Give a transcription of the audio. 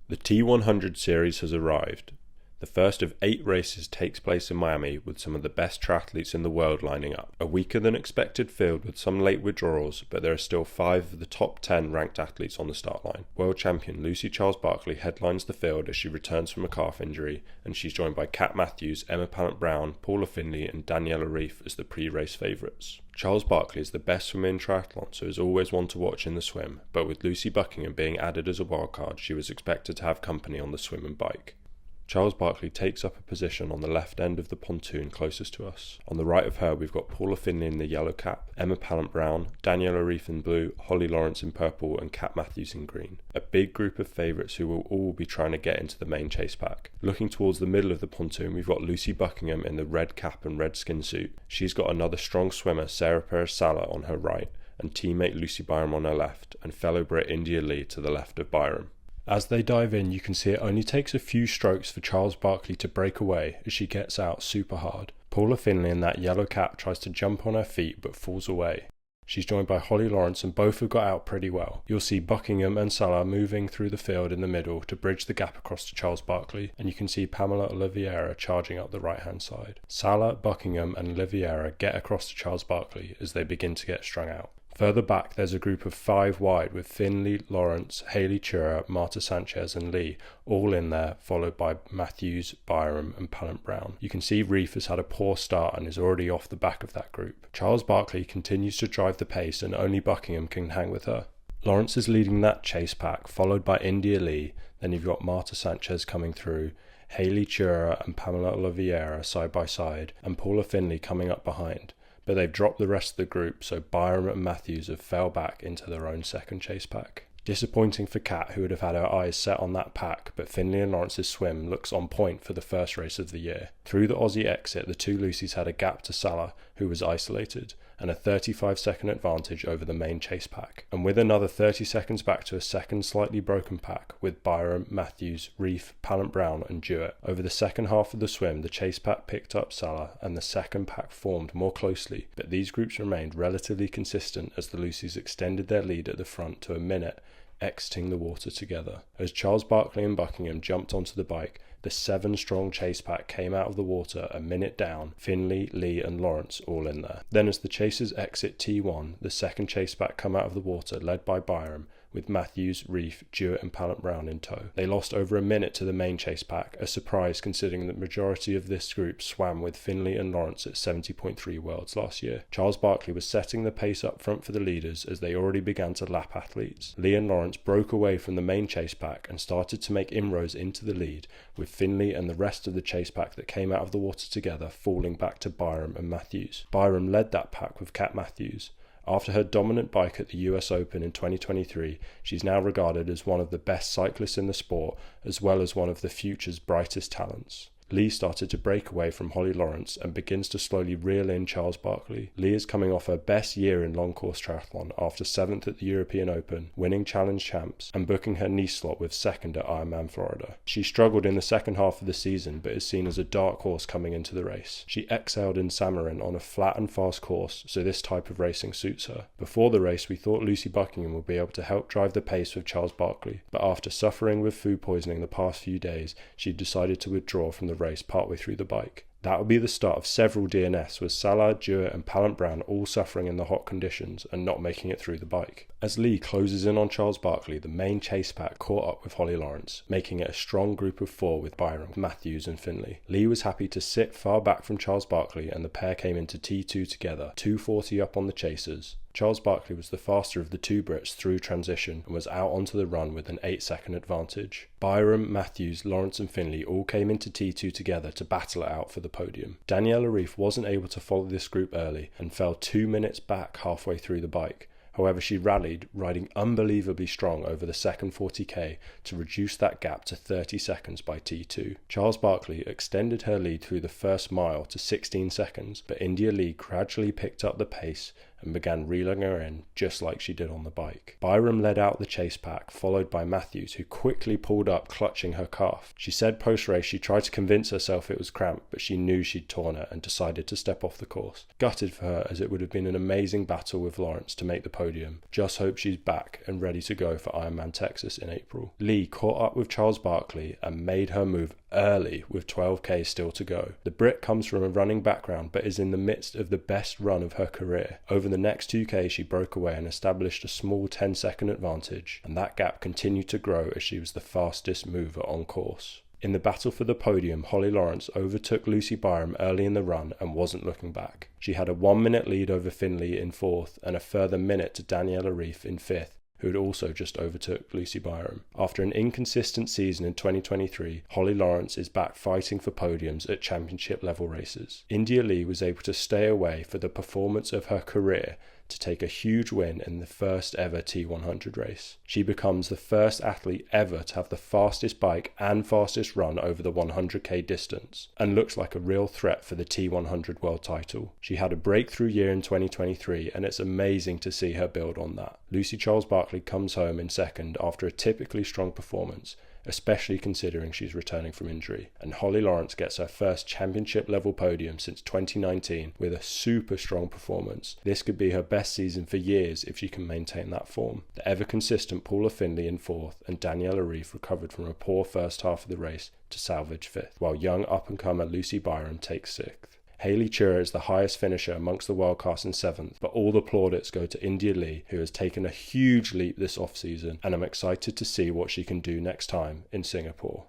The T100 series has arrived. The first of 8 races takes place in Miami with some of the best triathletes in the world lining up. A weaker than expected field with some late withdrawals, but there are still 5 of the top 10 ranked athletes on the start line. World champion Lucy Charles-Barkley headlines the field as she returns from a calf injury, and she's joined by Kat Matthews, Emma Pallant-Brown, Paula Findlay and Daniela Ryf as the pre-race favourites. Charles-Barkley is the best swimmer in triathlon, so is always one to watch in the swim, but with Lucy Buckingham being added as a wildcard, she was expected to have company on the swim and bike. Charles-Barkley takes up a position on the left end of the pontoon closest to us. On the right of her we've got Paula Findlay in the yellow cap, Emma Pallant-Brown, Daniela Ryf in blue, Holly Lawrence in purple and Kat Matthews in green. A big group of favourites who will all be trying to get into the main chase pack. Looking towards the middle of the pontoon we've got Lucy Buckingham in the red cap and red skin suit. She's got another strong swimmer, Sarah Perez-Sala, on her right and teammate Lucy Byram on her left and fellow Brit India Lee to the left of Byram. As they dive in, you can see it only takes a few strokes for Charles-Barkley to break away as she gets out super hard. Paula Findlay in that yellow cap tries to jump on her feet but falls away. She's joined by Holly Lawrence and both have got out pretty well. You'll see Buckingham and Salah moving through the field in the middle to bridge the gap across to Charles-Barkley, and you can see Pamela Oliveira charging up the right hand side. Salah, Buckingham and Oliveira get across to Charles-Barkley as they begin to get strung out. Further back there's a group of 5 wide with Findlay, Lawrence, Hayley Chura, Marta Sanchez and Lee all in there, followed by Matthews, Byram and Pallant-Brown. You can see Ryf has had a poor start and is already off the back of that group. Charles-Barkley continues to drive the pace and only Buckingham can hang with her. Lawrence is leading that chase pack, followed by India Lee, then you've got Marta Sanchez coming through, Hayley Chura and Pamela Oliveira side by side and Paula Findlay coming up behind. But they've dropped the rest of the group, so Byram and Matthews have fell back into their own second chase pack. Disappointing for Kat, who would have had her eyes set on that pack, but Findlay and Lawrence's swim looks on point for the first race of the year. Through the Aussie exit, the 2 Lucys had a gap to Salah, who was isolated, and a 35-second advantage over the main chase pack. And with another 30 seconds back to a second slightly broken pack with Byram, Matthews, Ryf, Pallant-Brown and Jewett. Over the second half of the swim, the chase pack picked up Salah and the second pack formed more closely, but these groups remained relatively consistent as the Lucys extended their lead at the front to a minute, exiting the water together. As Charles-Barkley and Buckingham jumped onto the bike, the 7-strong chase pack came out of the water a minute down, Findlay, Lee and Lawrence all in there. Then as the chasers exit T1, the second chase pack come out of the water led by Byram, with Matthews, Ryf, Jewett and Pallant-Brown in tow. They lost over a minute to the main chase pack, a surprise considering the majority of this group swam with Findlay and Lawrence at 70.3 worlds last year. Charles-Barkley was setting the pace up front for the leaders as they already began to lap athletes. Lee and Lawrence broke away from the main chase pack and started to make inroads into the lead, with Findlay and the rest of the chase pack that came out of the water together falling back to Byram and Matthews. Byram led that pack with Kat Matthews. After her dominant bike at the US Open in 2023, she's now regarded as one of the best cyclists in the sport, as well as one of the future's brightest talents. Lee started to break away from Holly Lawrence and begins to slowly reel in Charles-Barkley. Lee is coming off her best year in long course triathlon after 7th at the European Open, winning Challenge Champs and booking her niche slot with 2nd at Ironman Florida. She struggled in the second half of the season but is seen as a dark horse coming into the race. She excelled in Samarin on a flat and fast course, so this type of racing suits her. Before the race we thought Lucy Buckingham would be able to help drive the pace with Charles-Barkley, but after suffering with food poisoning the past few days, she decided to withdraw from the race partway through the bike. That would be the start of several DNFs, with Salah, Jewett and Pallant-Brown all suffering in the hot conditions and not making it through the bike. As Lee closes in on Charles-Barkley, the main chase pack caught up with Holly Lawrence, making it a strong group of 4 with Byram, Matthews and Findlay. Lee was happy to sit far back from Charles-Barkley and the pair came into T2 together, 2:40 up on the chasers. Charles-Barkley was the faster of the 2 Brits through transition and was out onto the run with an 8-second advantage. Byram, Matthews, Lawrence and Findlay all came into T2 together to battle it out for the podium. Daniela Ryf wasn't able to follow this group early and fell 2 minutes back halfway through the bike. However, she rallied, riding unbelievably strong over the second 40k to reduce that gap to 30 seconds by T2. Charles-Barkley extended her lead through the first mile to 16 seconds, but India Lee gradually picked up the pace and began reeling her in just like she did on the bike. Byram led out the chase pack, followed by Matthews, who quickly pulled up clutching her calf. She said post-race she tried to convince herself it was cramped, but she knew she'd torn it and decided to step off the course. Gutted for her, as it would have been an amazing battle with Lawrence to make the podium. Just hope she's back and ready to go for Ironman Texas in April. Lee caught up with Charles Barkley and made her move early with 12k still to go. The Brit comes from a running background but is in the midst of the best run of her career. Over the next 2k she broke away and established a small 10-second advantage, and that gap continued to grow as she was the fastest mover on course. In the battle for the podium, Holly Lawrence overtook Lucy Byram early in the run and wasn't looking back. She had a 1-minute lead over Finley in 4th and a further minute to Daniela Ryf in 5th, who had also just overtook Lucy Byram. After an inconsistent season in 2023, Holly Lawrence is back fighting for podiums at championship level races. India Lee was able to stay away for the performance of her career to take a huge win in the first ever T100 race. She becomes the first athlete ever to have the fastest bike and fastest run over the 100k distance, and looks like a real threat for the T100 world title. She had a breakthrough year in 2023, and it's amazing to see her build on that. Lucy Charles Barkley comes home in second after a typically strong performance, especially considering she's returning from injury. And Holly Lawrence gets her first championship level podium since 2019 with a super strong performance. This could be her best season for years if she can maintain that form. The ever consistent Paula Findlay in 4th and Daniela Ryf recovered from a poor first half of the race to salvage 5th, while young up-and-comer Lucy Byram takes 6th. Hayley Chura is the highest finisher amongst the wildcards in 7th, but all the plaudits go to India Lee, who has taken a huge leap this off-season, and I'm excited to see what she can do next time in Singapore.